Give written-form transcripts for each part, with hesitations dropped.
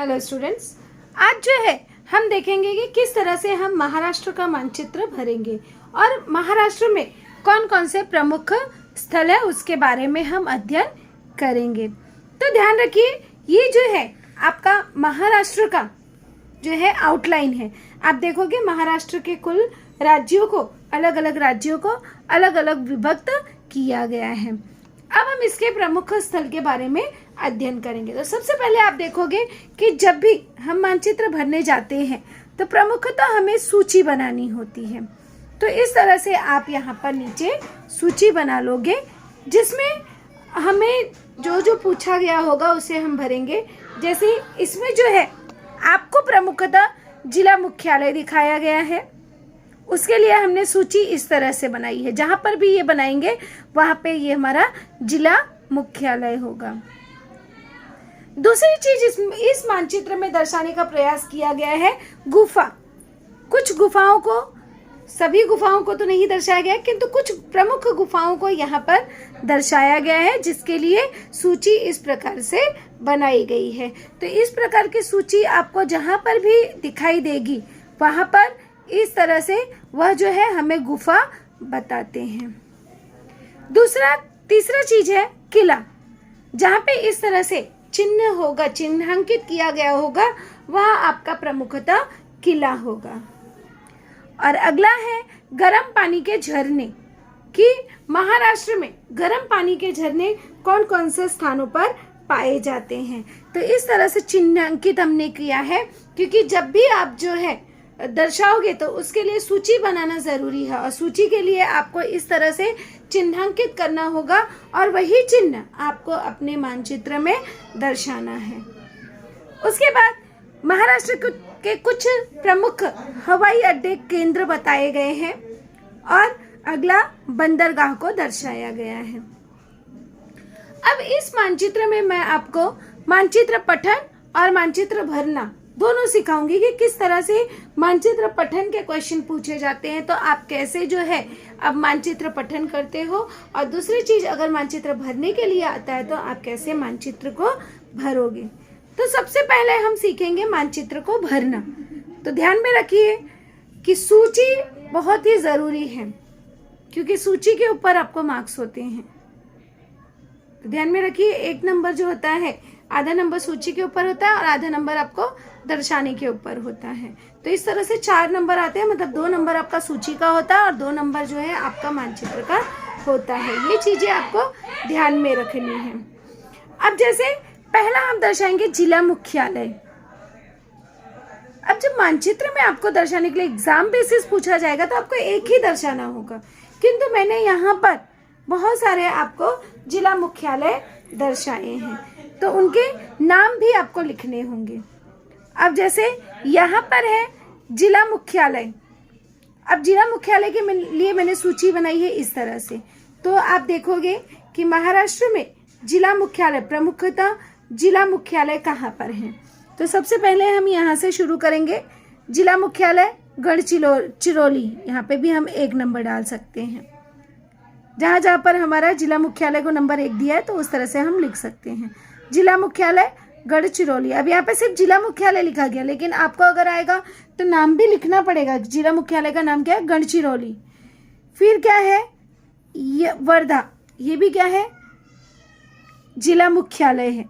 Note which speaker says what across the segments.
Speaker 1: Hello students, आज जो है हम देखेंगे कि किस तरह से हम महाराष्ट्र का मानचित्र भरेंगे और महाराष्ट्र में कौन कौन से प्रमुख स्थल है उसके बारे में हम अध्ययन करेंगे। तो ध्यान रखिए, ये जो है आपका महाराष्ट्र का जो है आउटलाइन है। आप देखोगे महाराष्ट्र के कुल राज्यों को अलग अलग विभक्त किया गया है। अब हम इसके प्रमुख स्थल के बारे में अध्ययन करेंगे। तो सबसे पहले आप देखोगे कि जब भी हम मानचित्र भरने जाते हैं तो प्रमुखतः हमें सूची बनानी होती है। तो इस तरह से आप यहाँ पर नीचे सूची बना लोगे, जिसमें हमें जो जो पूछा गया होगा उसे हम भरेंगे। जैसे इसमें जो है आपको प्रमुखतः जिला मुख्यालय दिखाया गया है, उसके लिए हमने सूची इस तरह से बनाई है। जहां पर भी ये बनाएंगे वहां पे ये हमारा जिला मुख्यालय होगा। दूसरी चीज इस मानचित्र में दर्शाने का प्रयास किया गया है गुफा। कुछ गुफाओं को, सभी गुफाओं को तो नहीं दर्शाया गया, किंतु कुछ प्रमुख गुफाओं को यहाँ पर दर्शाया गया है, जिसके लिए सूची इस प्रकार से बनाई गई है। तो इस प्रकार की सूची आपको जहां पर भी दिखाई देगी वहां पर इस तरह से वह जो है हमें गुफा बताते हैं। तीसरा चीज है किला। जहां पे इस तरह से चिन्ह होगा, चिन्हांकित किया गया होगा, वह आपका प्रमुखतः किला होगा। और अगला है गर्म पानी के झरने, कि महाराष्ट्र में गर्म पानी के झरने कौन कौन से स्थानों पर पाए जाते हैं। तो इस तरह से चिन्हांकित हमने किया है, क्योंकि जब भी आप जो है दर्शाओगे तो उसके लिए सूची बनाना जरूरी है, और सूची के लिए आपको इस तरह से चिन्हांकित करना होगा और वही चिन्ह आपको अपने मानचित्र में दर्शाना है। उसके बाद महाराष्ट्र के कुछ प्रमुख हवाई अड्डे केंद्र बताए गए हैं और अगला बंदरगाह को दर्शाया गया है। अब इस मानचित्र में मैं आपको मानचित्र पठन और मानचित्र भरना दोनों सिखाऊंगी कि किस तरह से मानचित्र पठन के क्वेश्चन पूछे जाते हैं, तो आप कैसे जो है अब मानचित्र पठन करते हो, और दूसरी चीज अगर मानचित्र भरने के लिए आता है तो आप कैसे मानचित्र को भरोगे। तो सबसे पहले हम सीखेंगे मानचित्र को भरना। तो ध्यान में रखिए कि सूची बहुत ही जरूरी है, क्योंकि सूची के ऊपर आपको मार्क्स होते हैं। तो ध्यान में रखिए, 1 नंबर जो होता है, आधा नंबर सूची के ऊपर होता है और आधा नंबर आपको दर्शाने के ऊपर होता है। तो इस तरह से 4 नंबर आते हैं, मतलब 2 नंबर आपका सूची का होता है और 2 नंबर जो है आपका मानचित्र का होता है। ये चीजें आपको ध्यान में रखनी है। अब जैसे पहला हम दर्शाएंगे जिला मुख्यालय। अब जब मानचित्र में आपको दर्शाने के लिए एग्जाम बेसिस पूछा जाएगा तो आपको एक ही दर्शाना होगा, किंतु मैंने यहाँ पर बहुत सारे आपको जिला मुख्यालय दर्शाए हैं, तो उनके नाम भी आपको लिखने होंगे। अब जैसे यहाँ पर है जिला मुख्यालय। अब जिला मुख्यालय के लिए मैंने सूची बनाई है इस तरह से। तो आप देखोगे कि महाराष्ट्र में जिला मुख्यालय, प्रमुखतः जिला मुख्यालय कहाँ पर है। तो सबसे पहले हम यहाँ से शुरू करेंगे। जिला मुख्यालय गढ़चिरौली, यहाँ पे भी हम 1 नंबर डाल सकते हैं। जहाँ जहाँ पर हमारा जिला मुख्यालय को नंबर 1 दिया है तो उस तरह से हम लिख सकते हैं। जिला मुख्यालय गढ़चिरौली। अब यहाँ पे सिर्फ जिला मुख्यालय लिखा गया, लेकिन आपको अगर आएगा तो नाम भी लिखना पड़ेगा। जिला मुख्यालय का नाम क्या है? गढ़चिरौली। फिर क्या है? ये वर्धा, ये भी क्या है? जिला मुख्यालय है।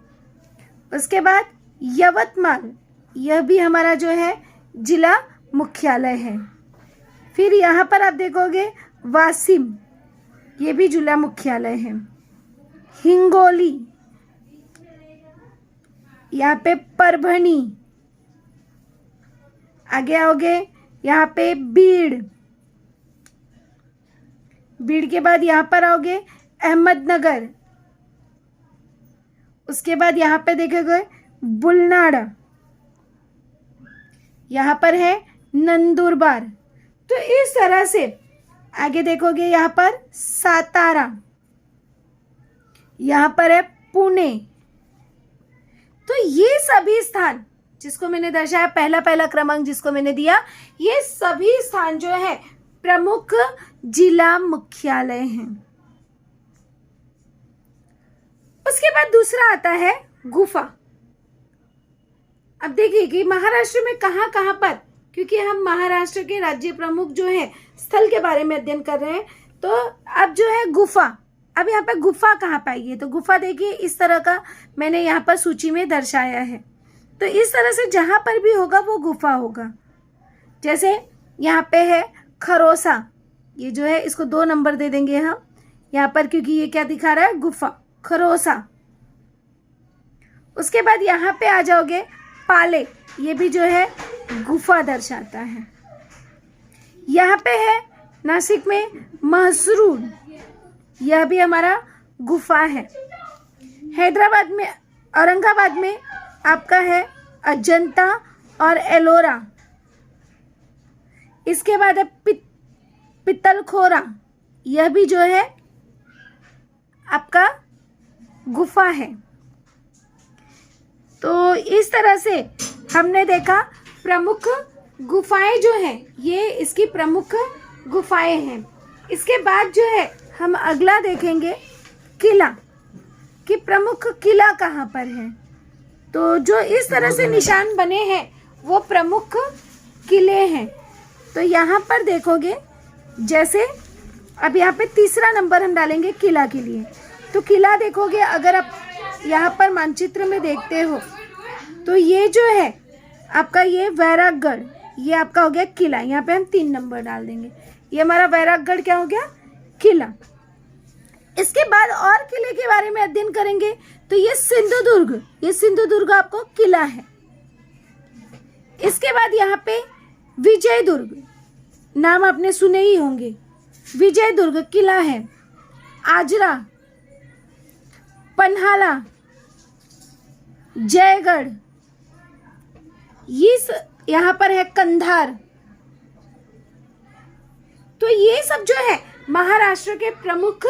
Speaker 1: उसके बाद यवतमाल, यह भी हमारा जो है जिला मुख्यालय है। फिर यहाँ पर आप देखोगे वासिम, ये भी जिला मुख्यालय है। हिंगोली, यहाँ पे परभणी, आगे आओगे यहाँ पे बीड़, बीड़ के बाद यहाँ पर आओगे अहमदनगर। उसके बाद यहाँ पे देखोगे बुलनाड़ा, यहाँ पर है नंदुरबार। तो इस तरह से आगे देखोगे यहाँ पर सातारा, यहाँ पर है पुणे। तो ये सभी स्थान जिसको मैंने दर्शाया, पहला क्रमांक जिसको मैंने दिया, ये सभी स्थान जो है प्रमुख जिला मुख्यालय हैं। उसके बाद दूसरा आता है गुफा। अब देखिए कि महाराष्ट्र में कहाँ कहाँ पर, क्योंकि हम महाराष्ट्र के राज्य प्रमुख जो है स्थल के बारे में अध्ययन कर रहे हैं, तो अब जो है गुफा, अब यहाँ पे गुफा कहाँ पाएगी, तो गुफा देखिए इस तरह का मैंने यहाँ पर सूची में दर्शाया है। तो इस तरह से जहाँ पर भी होगा वो गुफा होगा। जैसे यहाँ पे है खरोसा, ये जो है इसको 2 नंबर दे देंगे हम यहाँ पर, क्योंकि ये क्या दिखा रहा है, गुफा, खरोसा। उसके बाद यहाँ पे आ जाओगे पाले, ये भी जो है गुफा दर्शाता है। यहाँ पे है नासिक में महसरूर, यह भी हमारा गुफा है। हैदराबाद में, औरंगाबाद में आपका है अजंता और एलोरा। इसके बाद है पित्तलखोरा, यह भी जो है आपका गुफा है। तो इस तरह से हमने देखा प्रमुख गुफाएं जो हैं, ये इसकी प्रमुख गुफाएं हैं। इसके बाद जो है हम अगला देखेंगे किला, कि प्रमुख किला कहाँ पर है। तो जो इस तरह से निशान बने हैं वो प्रमुख किले हैं। तो यहाँ पर देखोगे, जैसे अब यहाँ पे 3रा नंबर हम डालेंगे किला के लिए। तो किला देखोगे, अगर आप यहाँ पर मानचित्र में देखते हो तो ये जो है आपका ये वैरागढ़, ये आपका हो गया किला। यहाँ पे हम 3 नंबर डाल देंगे। ये हमारा वैरागढ़ क्या हो गया, किला। इसके बाद और किले के बारे में अध्ययन करेंगे। तो ये सिंधुदुर्ग, ये सिंधुदुर्ग आपको किला है। इसके बाद यहाँ पे विजयदुर्ग, नाम आपने सुने ही होंगे, विजयदुर्ग किला है। आजरा, पन्हाला, जयगढ़, ये यहाँ पर है कंधार। तो ये सब जो है महाराष्ट्र के प्रमुख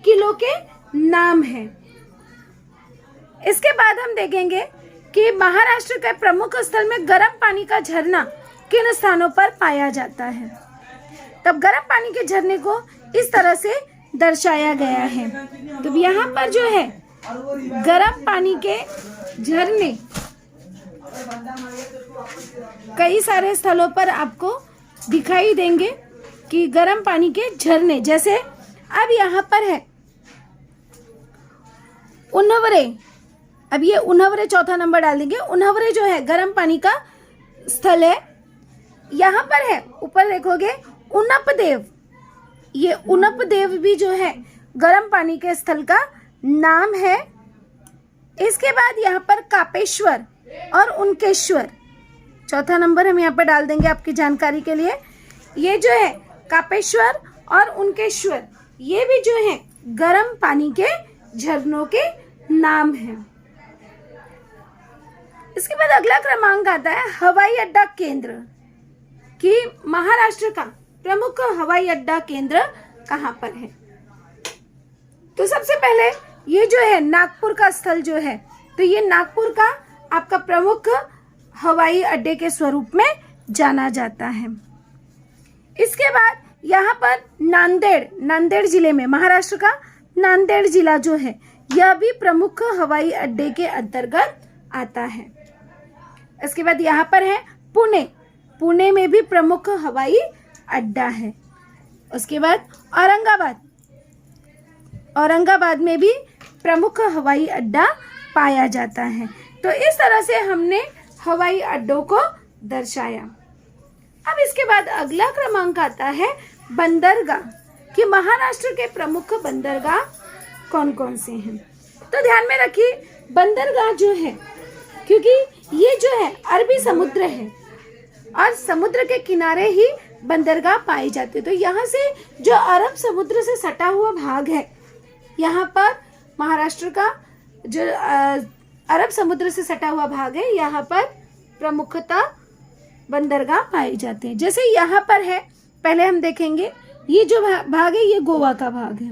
Speaker 1: किलों के नाम हैं। इसके बाद हम देखेंगे कि महाराष्ट्र के प्रमुख स्थल में गर्म पानी का झरना किन स्थानों पर पाया जाता है। तब गर्म पानी के झरने को इस तरह से दर्शाया गया है। तो यहाँ पर जो है गर्म पानी के झरने कई सारे स्थलों पर आपको दिखाई देंगे कि गर्म पानी के झरने। जैसे अब यहाँ पर है उन्हवरे, अब ये उन्हवरे 4था नंबर डाल देंगे। उन्हवरे जो है गर्म पानी का स्थल है। यहाँ पर है, ऊपर देखोगे उनपदेव, ये उनपदेव भी जो है गर्म पानी के स्थल का नाम है। इसके बाद यहाँ पर कापेश्वर और उनकेश्वर, 4था नंबर हम यहाँ पर डाल देंगे आपकी जानकारी के लिए। ये जो है कापेश्वर और उनकेश्वर, ये भी जो है गर्म पानी के झरनों के नाम हैं। इसके बाद अगला क्रमांक आता है हवाई अड्डा केंद्र, कि महाराष्ट्र का प्रमुख हवाई अड्डा केंद्र कहाँ पर है। तो सबसे पहले ये जो है नागपुर का स्थल जो है, तो ये नागपुर का आपका प्रमुख हवाई अड्डे के स्वरूप में जाना जाता है। इसके बाद यहाँ पर नांदेड़ जिले में, महाराष्ट्र का नांदेड़ जिला जो है, यह भी प्रमुख हवाई अड्डे के अंतर्गत आता है। इसके बाद यहाँ पर है पुणे में भी प्रमुख हवाई अड्डा है। उसके बाद औरंगाबाद में भी प्रमुख हवाई अड्डा पाया जाता है। तो इस तरह से हमने हवाई अड्डों को दर्शाया। अब इसके बाद अगला क्रमांक आता है बंदरगाह, कि महाराष्ट्र के प्रमुख बंदरगाह कौन कौन से हैं। तो ध्यान में रखिए बंदरगाह जो है, क्योंकि ये जो है अरबी समुद्र है और समुद्र के किनारे ही बंदरगाह पाए जाते। तो यहाँ से जो अरब समुद्र से सटा हुआ भाग है, यहाँ पर महाराष्ट्र का जो अरब समुद्र से सटा हुआ भाग है, यहाँ पर प्रमुखतः बंदरगाह पाए जाते हैं। जैसे यहाँ पर है, पहले हम देखेंगे ये जो भाग है ये गोवा का भाग है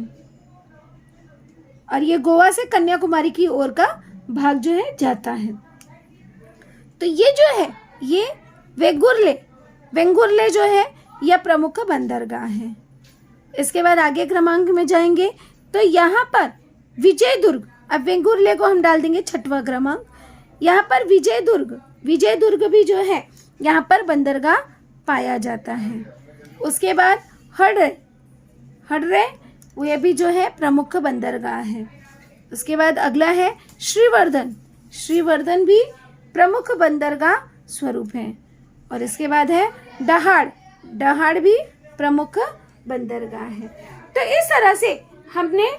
Speaker 1: और ये गोवा से कन्याकुमारी की ओर का भाग जो है जाता है। तो ये जो है ये वेंगुर्ले जो है यह प्रमुख बंदरगाह है। इसके बाद आगे क्रमांक में जाएंगे तो यहाँ पर विजयदुर्ग, अब वेंगुर्ले को हम डाल देंगे 6वां क्रमांक। यहाँ पर विजयदुर्ग विजयदुर्ग भी जो है यहाँ पर बंदरगाह पाया जाता है। उसके बाद हडरे ये भी जो है प्रमुख बंदरगाह है। उसके बाद अगला है श्रीवर्धन भी प्रमुख बंदरगाह स्वरूप है। और इसके बाद है दहाड़ भी प्रमुख बंदरगाह है। तो इस तरह से हमने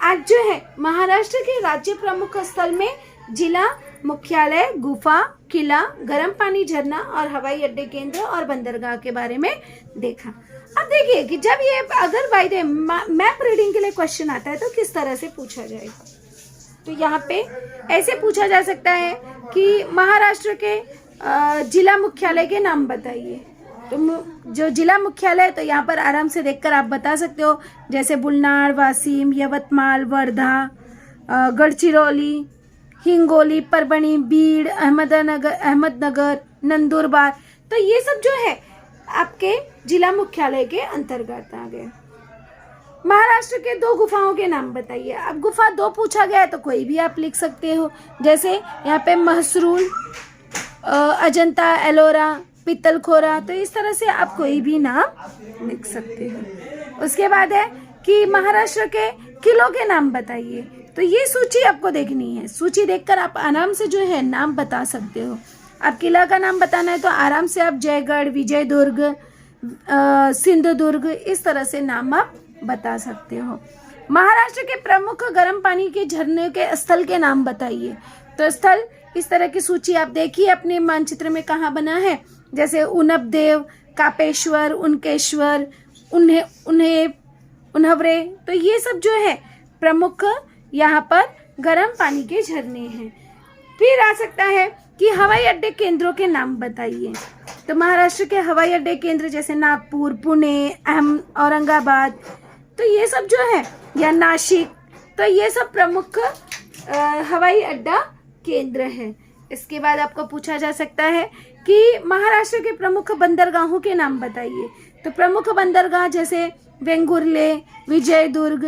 Speaker 1: आज जो है महाराष्ट्र के राज्य प्रमुख स्थल में जिला मुख्यालय, गुफा, किला, गर्म पानी झरना और हवाई अड्डे केंद्र और बंदरगाह के बारे में देखा। अब देखिए कि जब ये अगर बाय द मैप रीडिंग के लिए क्वेश्चन आता है तो किस तरह से पूछा जाएगा। तो यहाँ पे ऐसे पूछा जा सकता है कि महाराष्ट्र के जिला मुख्यालय के नाम बताइए। तो जो जिला मुख्यालय है तो यहाँ पर आराम से देखकर आप बता सकते हो, जैसे बुलनाड, वाशिम, यवतमाल, वर्धा, गढ़चिरौली, हिंगोली, परभणी, बीड, अहमदनगर, नंदुरबार। तो ये सब जो है आपके जिला मुख्यालय के अंतर्गत आ गए। महाराष्ट्र के 2 गुफाओं के नाम बताइए। अब गुफा 2 पूछा गया है तो कोई भी आप लिख सकते हो, जैसे यहाँ पे महसरूल, अजंता, एलोरा, पित्तलखोरा। तो इस तरह से आप कोई भी नाम लिख सकते हो। उसके बाद है कि महाराष्ट्र के किलों के नाम बताइए। तो ये सूची आपको देखनी है, सूची देखकर आप आराम से जो है नाम बता सकते हो। आप किला का नाम बताना है तो आराम से आप जयगढ़, विजयदुर्ग, सिंधुदुर्ग इस तरह से नाम आप बता सकते हो। महाराष्ट्र के प्रमुख गर्म पानी के झरने के स्थल के नाम बताइए। तो स्थल इस तरह की सूची आप देखिए अपने मानचित्र में कहाँ बना है, जैसे उनबदेव, कापेश्वर, उनकेश्वर, उन्हवरे। तो ये सब जो है प्रमुख यहाँ पर गर्म पानी के झरने हैं। फिर आ सकता है कि हवाई अड्डे केंद्रों के नाम बताइए। तो महाराष्ट्र के हवाई अड्डे केंद्र जैसे नागपुर, पुणे, औरंगाबाद, तो ये सब जो है, या नासिक, तो ये सब प्रमुख हवाई अड्डा केंद्र है। इसके बाद आपको पूछा जा सकता है कि महाराष्ट्र के प्रमुख बंदरगाहों के नाम बताइए। तो प्रमुख बंदरगाह जैसे वेंगुर्ले, विजयदुर्ग,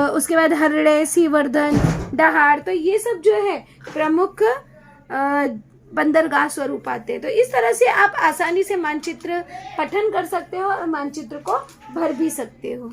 Speaker 1: उसके बाद हरड़े, श्रीवर्धन, दहाड़, तो ये सब जो है प्रमुख बंदरगाह स्वरूप आते हैं। तो इस तरह से आप आसानी से मानचित्र पठन कर सकते हो और मानचित्र को भर भी सकते हो।